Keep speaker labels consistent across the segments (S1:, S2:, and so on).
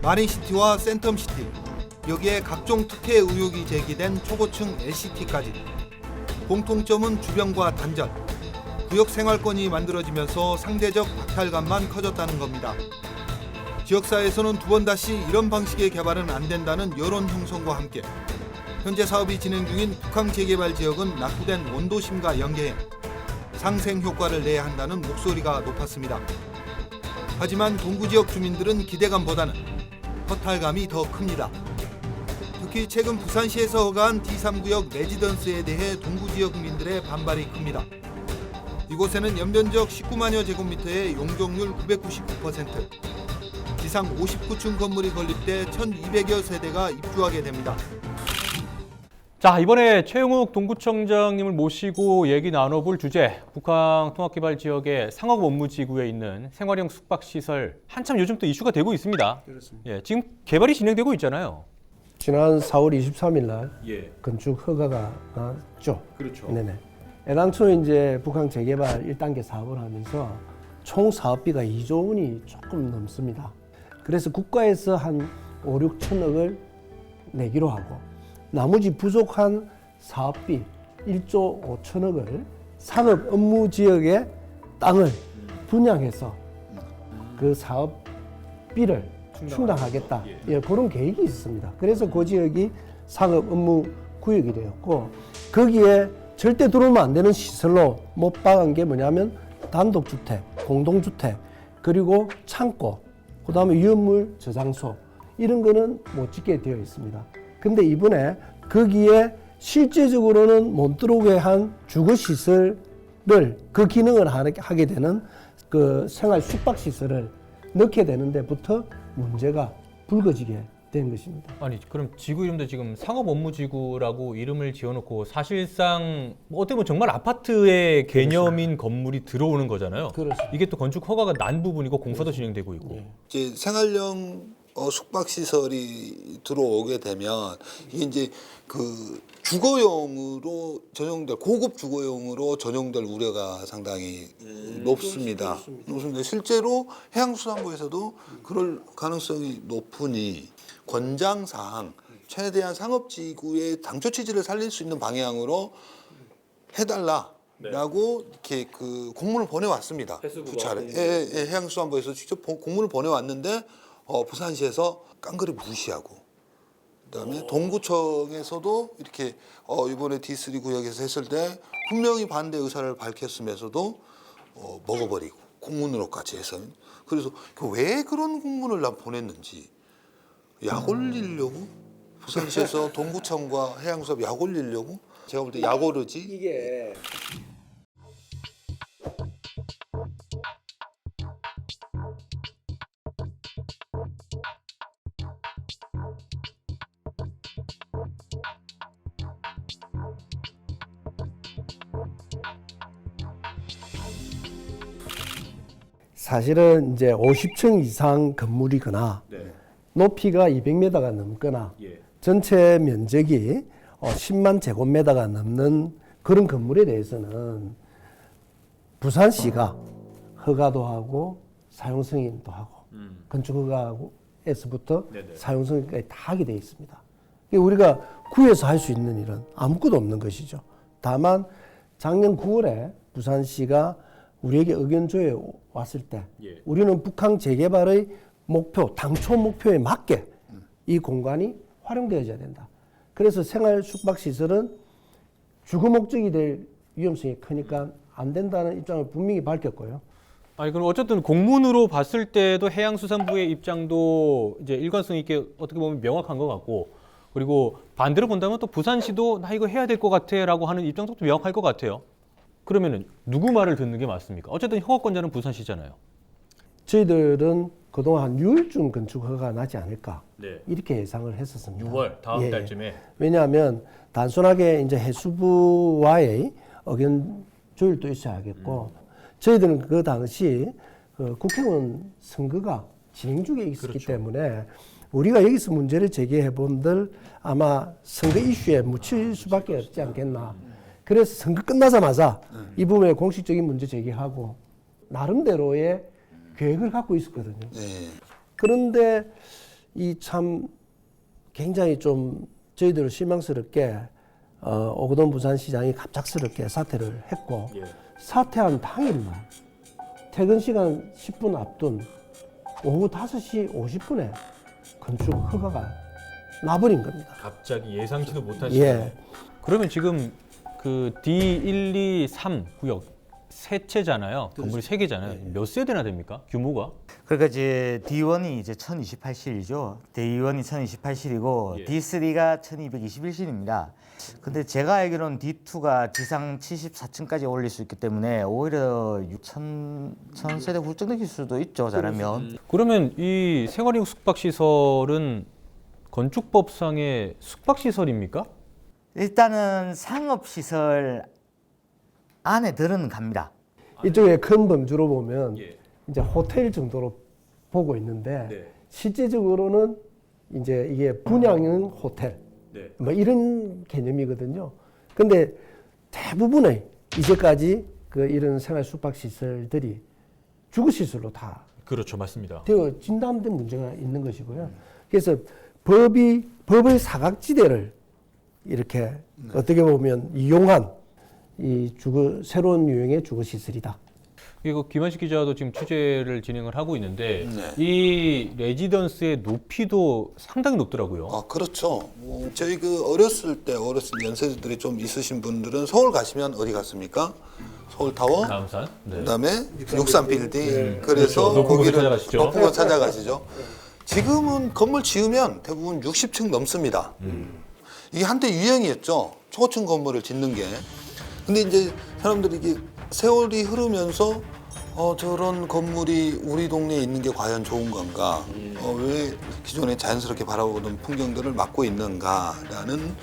S1: 마린시티와 센텀시티, 여기에 각종 특혜 의혹이 제기된 초고층 LCT까지. 공통점은 주변과 단절, 구역 생활권이 만들어지면서 상대적 박탈감만 커졌다는 겁니다. 지역사회에서는 두 번 다시 이런 방식의 개발은 안 된다는 여론 형성과 함께 현재 사업이 진행 중인 북항 재개발 지역은 낙후된 원도심과 연계해 상생 효과를 내야 한다는 목소리가 높았습니다. 하지만 동구 지역 주민들은 기대감보다는 허탈감이 더 큽니다. 특히 최근 부산시에서 허가한 D3구역 레지던스에 대해 동구 지역 민들의 반발이 큽니다. 이곳에는 연면적 19만여 제곱미터의 용적률 999%, 지상 59층 건물이 건립돼 1,200여 세대가 입주하게 됩니다.
S2: 자, 이번에 최용욱 동구청장님을 모시고 얘기 나눠볼 주제, 북한 통합개발지역의 상업업무지구에 있는 생활형 숙박시설, 한참 요즘 또 이슈가 되고 있습니다.
S3: 그렇습니다.
S2: 예, 지금 개발이 진행되고 있잖아요.
S3: 지난 4월 23일 날
S2: 예,
S3: 건축 허가가 나왔죠.
S2: 그렇죠.
S3: 네네. 애당초 이제 북한 재개발 1단계 사업을 하면서 총 사업비가 2조 원이 조금 넘습니다. 그래서 국가에서 한 5, 6천억을 내기로 하고 나머지 부족한 사업비 1조 5천억을 상업 업무 지역의 땅을 분양해서 그 사업비를 충당하겠다. 예, 그런 계획이 있습니다. 그래서 그 지역이 상업 업무 구역이 되었고 거기에 절대 들어오면 안 되는 시설로 못 박은 게 뭐냐면 단독주택, 공동주택, 그리고 창고, 그다음에 위험물 저장소 이런 거는 못 짓게 되어 있습니다. 근데 이번에 거기에 실제적으로는 못 들어오게 한 주거시설을 그 기능을 하게 되는 그 생활 숙박시설을 넣게 되는 데부터 문제가 불거지게 된 것입니다.
S2: 아니, 그럼 지구 이름도 지금 상업업무지구라고 이름을 지어놓고 사실상 어떻게 보면 정말 아파트의 개념인 건물이 들어오는 거잖아요.
S3: 그렇습니다.
S2: 이게 또 건축 허가가 난 부분이고 공사도 진행되고 있고.
S1: 이제 생활형 숙박시설이 들어오게 되면 이게 이제 그 주거용으로 전용될 고급 주거용으로 전용될 우려가 상당히 높습니다. 높습니다. 실제로 해양수산부에서도 그럴 가능성이 높으니 권장사항 최대한 상업지구의 당초 취지를 살릴 수 있는 방향으로 해달라라고 이렇게 그 공문을 보내왔습니다. 두 차례. 해양수산부에서 직접 공문을 보내왔는데 부산시에서 깡그리 무시하고 그다음에 동구청에서도 이렇게 이번에 D3 구역에서 했을 때 분명히 반대 의사를 밝혔으면서도 먹어버리고 공문으로까지 해서 그래서 왜 그런 공문을 난 보냈는지 약 올리려고 부산시에서 동구청과 해양수업 약 올리려고 제가 볼 때 약 오르지
S3: 이게 사실은 이제 50층 이상 건물이거나 높이가 200m가 넘거나 전체 면적이 10만 제곱미터가 넘는 그런 건물에 대해서는 부산시가 허가도 하고 사용 승인도 하고 건축 허가에서부터 사용 승인까지 다 하게 되어 있습니다. 우리가 구에서 할 수 있는 일은 아무것도 없는 것이죠. 다만 작년 9월에 부산시가 우리에게 의견 조회에 왔을 때 우리는 북한 재개발의 목표, 당초 목표에 맞게 이 공간이 활용되어야 된다. 그래서 생활 숙박시설은 주거 목적이 될 위험성이 크니까 안 된다는 입장을 분명히 밝혔고요.
S2: 아니, 그럼 어쨌든 공문으로 봤을 때도 해양수산부의 입장도 이제 일관성 있게 어떻게 보면 명확한 것 같고, 그리고 반대로 본다면 또 부산시도 나 이거 해야 될 것 같아라고 하는 입장도 또 명확할 것 같아요. 그러면은 누구 말을 듣는 게 맞습니까? 어쨌든 허가권자는 부산시잖아요.
S3: 저희들은 그동안 한 6월쯤 건축 허가가 나지 않을까 이렇게 예상을 했었습니다.
S2: 6월 다음 달쯤에.
S3: 왜냐하면 단순하게 이제 해수부와의 의견 조율도 있어야겠고 저희들은 그 당시 국회의원 선거가 진행 중에 있었기 때문에 우리가 여기서 문제를 제기해 본들 아마 선거 이슈에 묻힐 수밖에 없지 않겠나. 그래서 선거 끝나자마자 이 부분에 공식적인 문제 제기하고 나름대로의 계획을 갖고 있었거든요. 그런데 이 참 굉장히 좀 저희들을 실망스럽게 오거돈 부산시장이 갑작스럽게 사퇴를 했고 사퇴한 당일날 퇴근 시간 10분 앞둔 오후 5시 50분에 건축 허가가 나버린 겁니다.
S2: 갑자기 예상치도 못한
S3: 예.
S2: 그러면 지금 그 D1, 2, 3 구역 세 채잖아요. 건물이 세 개잖아요. 몇 세대나 됩니까? 규모가?
S4: 그러니까 이제 D1이 이제 1028실이죠. D1이 1028실이고
S2: 예.
S4: D3가 1221실입니다. 근데 제가 알기로는 D2가 지상 74층까지 올릴 수 있기 때문에 오히려 1000세대 훌쩍 넘길 수도 있죠. 잘하면.
S2: 그러면 이 생활인구 숙박시설은 건축법상의 숙박시설입니까?
S4: 일단은 상업시설 안에 들은 갑니다.
S3: 이쪽에 큰 범주로 보면
S2: 예.
S3: 이제 호텔 정도로 보고 있는데
S2: 네.
S3: 실제적으로는 이제 이게 분양은 호텔
S2: 네.
S3: 뭐 이런 개념이거든요. 근데 대부분의 이제까지 그 이런 생활 숙박 시설들이 주거 시설로 다
S2: 그렇죠, 맞습니다.
S3: 되어 진단된 문제가 있는 것이고요. 그래서 법의 사각지대를 이렇게 어떻게 보면 이용한 이 새로운 유형의 주거 시설이다.
S2: 이거 김한식 기자도 지금 취재를 진행을 하고 있는데 이 레지던스의 높이도 상당히 높더라고요.
S1: 아, 그렇죠. 저희 어렸을 연세들이 좀 있으신 분들은 서울 가시면 어디 갔습니까? 서울타워,
S2: 남산. 네.
S1: 그다음에 63 빌딩. 그래서
S2: 그렇죠. 높은 곳을
S1: 거기를
S2: 찾아가시죠.
S1: 높은 곳 찾아가시죠. 지금은 건물 지으면 대부분 60층 넘습니다. 이게 한때 유행이었죠. 초고층 건물을 짓는 게. 근데 이제 사람들이 이게 세월이 흐르면서 저런 건물이 우리 동네에 있는 게 과연 좋은 건가? 왜 기존에 자연스럽게 바라보던 풍경들을 막고 있는가라는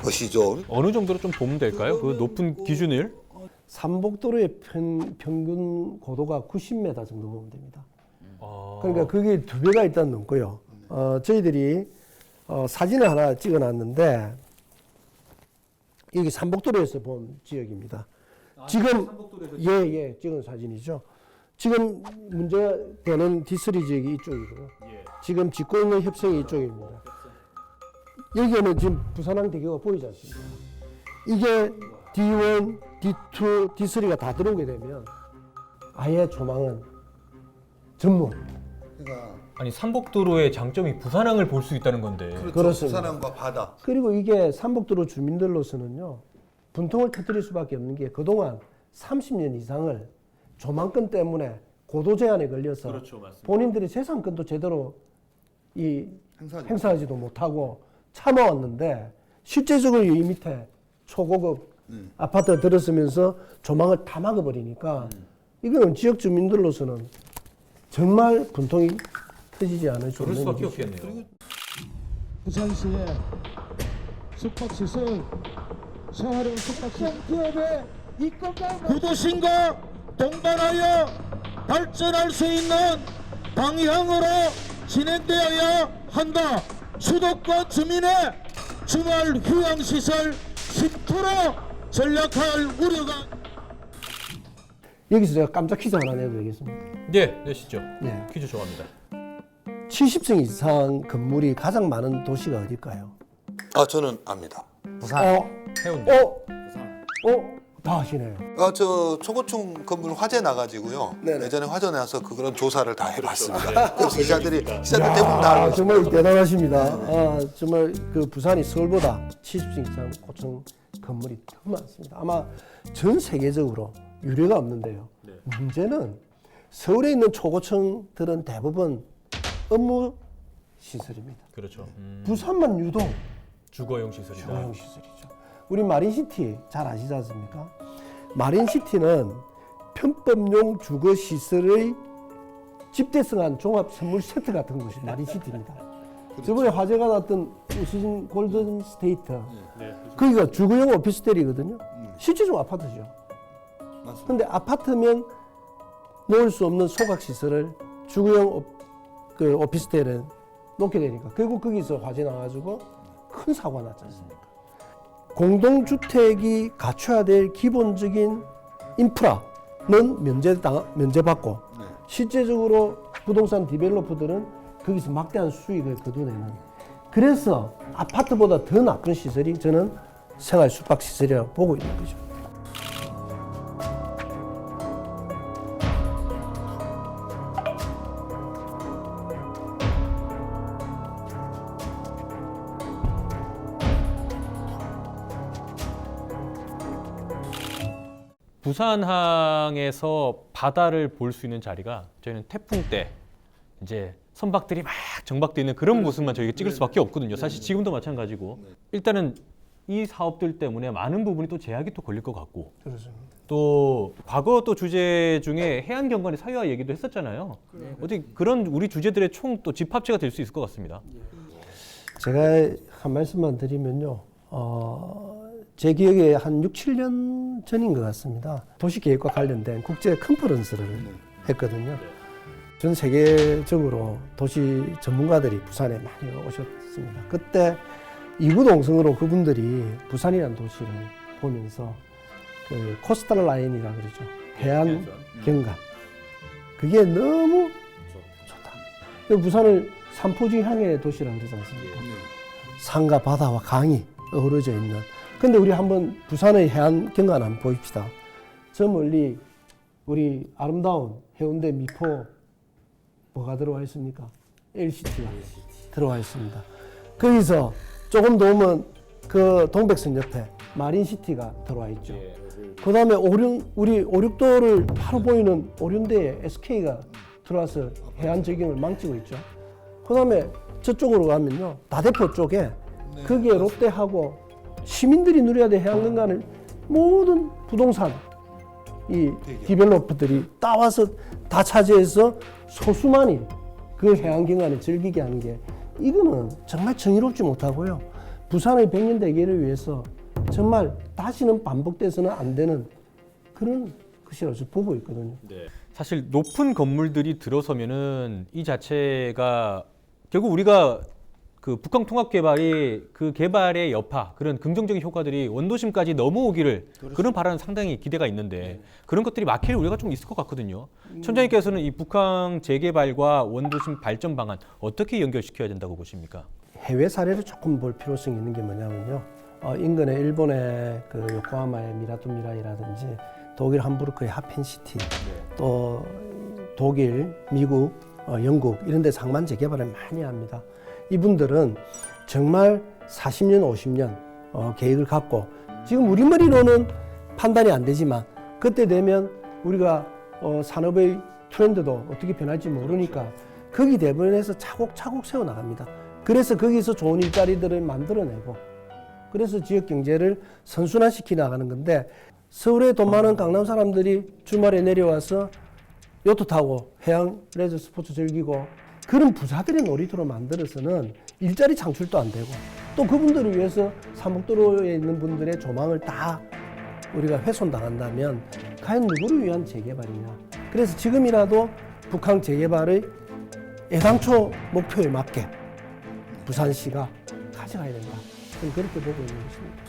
S1: 것이죠.
S2: 어느 정도로 좀 보면 될까요? 그 높은 기준을?
S3: 삼복도로의 평균 고도가 90m 정도 보면 됩니다.
S2: 아,
S3: 그러니까 그게 2배가 일단 넘고요. 저희들이 사진을 하나 찍어놨는데 여기 삼복도로에서 본 지역입니다. 지금 예 찍은 사진이죠. 지금 문제되는 D3 지역이 이쪽이고요. 지금 짓고 있는 협성이 이쪽입니다. 여기에는 지금 부산항대교가 보이지 않습니까? 이게 D1, D2, D3가 다 들어오게 되면 아예 조망은 전무.
S2: 아니 삼복도로의 장점이 부산항을 볼 수 있다는 건데.
S3: 그렇습니다.
S1: 부산항과 바다.
S3: 그리고 이게 삼복도로 주민들로서는요 분통을 터뜨릴 수밖에 없는 게 그동안 30년 이상을 조망권 때문에 고도 제한에 걸려서
S2: 그렇죠, 맞습니다.
S3: 본인들이 재산권도 제대로 행사하지도 못하고 참아왔는데 실제적으로 이 밑에 초고급 아파트가 들어서면서 조망을 다 막아버리니까 이거는 지역 주민들로서는 정말 분통이 터지지 않을 수
S2: 그럴
S3: 없는
S2: 수밖에
S3: 일이죠.
S2: 없겠네요.
S5: 부산시의 숙박시설 생활형 숙박시설 기업의 구도심과 동반하여 발전할 수 있는 방향으로 진행되어야 한다. 수도권 주민의 주말 휴양시설 10% 전략할 우려가
S3: 여기서 제가 깜짝 퀴즈 하나 내도 되겠습니까?
S2: 네, 내시죠.
S3: 네.
S2: 퀴즈 좋아합니다.
S3: 70층 이상 건물이 가장 많은 도시가 어딜까요?
S1: 아, 저는 압니다.
S4: 부산.
S2: 해운대.
S3: 다 아시네요.
S1: 저 초고층 건물 화재 나가지고요.
S3: 네네.
S1: 예전에 화재 나서 그런 조사를 다 해봤습니다. 그래서 기자들 대부분 다 알고 있습니다.
S3: 정말 대단하십니다. 정말 그 부산이 서울보다 70층 이상 고층 건물이 더 많습니다. 아마 전 세계적으로 유례가 없는데요. 문제는 서울에 있는 초고층들은 대부분 업무 시설입니다.
S2: 그렇죠.
S3: 부산만 유독
S2: 주거용 시설이다.
S3: 주거용 시설이죠. 우리 마린시티 잘 아시지 않습니까? 마린시티는 편법용 주거 시설의 집대성한 종합 선물 세트 같은 곳이 마린시티입니다. 저번에 화제가 났던 우수진 골든 스테이트, 거기가 주거용 오피스텔이거든요. 실제적 아파트죠. 그런데 아파트면 놓을 수 없는 소각 시설을 주거용 오피스텔에 놓게 되니까 결국 거기서 화재 나가지고 큰 사고가 났지 않습니까? 공동주택이 갖춰야 될 기본적인 인프라는 면제받고 실제적으로 부동산 디벨로퍼들은 거기서 막대한 수익을 거두내는, 그래서 아파트보다 더 나쁜 시설이 저는 생활 숙박시설이라고 보고 있는 거죠.
S2: 부산항에서 바다를 볼 수 있는 자리가 저희는 태풍 때 이제 선박들이 막 정박되어 있는 그런 모습만 저희가 찍을 수밖에 없거든요. 사실 지금도 마찬가지고 일단은 이 사업들 때문에 많은 부분이 또 제약이 또 걸릴 것 같고, 또 과거 또 주제 중에 해안 경관의 사유화 얘기도 했었잖아요. 어떻게 그런 우리 주제들의 총 또 집합체가 될 수 있을 것 같습니다.
S3: 제가 한 말씀만 드리면요. 제 기억에 한 6, 7년 전인 것 같습니다. 도시계획과 관련된 국제 컨퍼런스를 했거든요. 전 세계적으로 도시 전문가들이 부산에 많이 오셨습니다. 그때 이구동성으로 그분들이 부산이라는 도시를 보면서 그 코스탈 라인이라고 그러죠. 해안 경관. 그게 너무 좋다. 부산을 삼포지향의 도시라고 그러지 않습니까? 산과 바다와 강이 어우러져 있는. 근데 우리 한번 부산의 해안 경관 한번 보십시다. 저 멀리 우리 아름다운 해운대 미포 뭐가 들어와 있습니까? LCT가 들어와 있습니다. 거기서 조금 더 오면 그 동백선 옆에 마린시티가 들어와 있죠. 그 다음에 우리 오륙도를 바로 보이는 오륜대에 SK가 들어와서 해안 적용을 망치고 있죠. 그 다음에 저쪽으로 가면요. 다대포 쪽에 거기에 롯데하고 시민들이 누려야 될 해안경관을 모든 부동산 이 디벨로퍼들이 따와서 다 차지해서 소수만이 그 해안경관을 즐기게 하는 게, 이거는 정말 정의롭지 못하고요. 부산의 100년 대계를 위해서 정말 다시는 반복돼서는 안 되는 그런 것이라고 저는 보고 있거든요.
S2: 사실 높은 건물들이 들어서면은 이 자체가 결국 우리가 그 북한 통합 개발이 그 개발의 여파, 그런 긍정적인 효과들이 원도심까지 넘어오기를 그런 바라는 상당히 기대가 있는데 그런 것들이 막힐 우려가 좀 있을 것 같거든요. 촌장님께서는 이 북한 재개발과 원도심 발전 방안 어떻게 연결시켜야 된다고 보십니까?
S3: 해외 사례를 조금 볼 필요성이 있는 게 뭐냐면요. 인근의 일본의 그 요코하마의 미라토미라이라든지 독일 함부르크의 하펜시티, 또 독일, 미국, 영국 이런 데 상만 재개발을 많이 합니다. 이분들은 정말 40년, 50년 계획을 갖고, 지금 우리 머리로는 판단이 안 되지만 그때 되면 우리가 산업의 트렌드도 어떻게 변할지 모르니까 거기 대변에서 차곡차곡 세워나갑니다. 그래서 거기서 좋은 일자리들을 만들어내고, 그래서 지역 경제를 선순환시키 나가는 건데, 서울에 돈 많은 강남 사람들이 주말에 내려와서 요트 타고 해양 레저 스포츠 즐기고 그런 부자들의 놀이터로 만들어서는 일자리 창출도 안 되고, 또 그분들을 위해서 삼목도로에 있는 분들의 조망을 다 우리가 훼손당한다면 과연 누구를 위한 재개발이냐. 그래서 지금이라도 북한 재개발의 애당초 목표에 맞게 부산시가 가져가야 된다. 저는 그렇게 보고 있는 것입니다.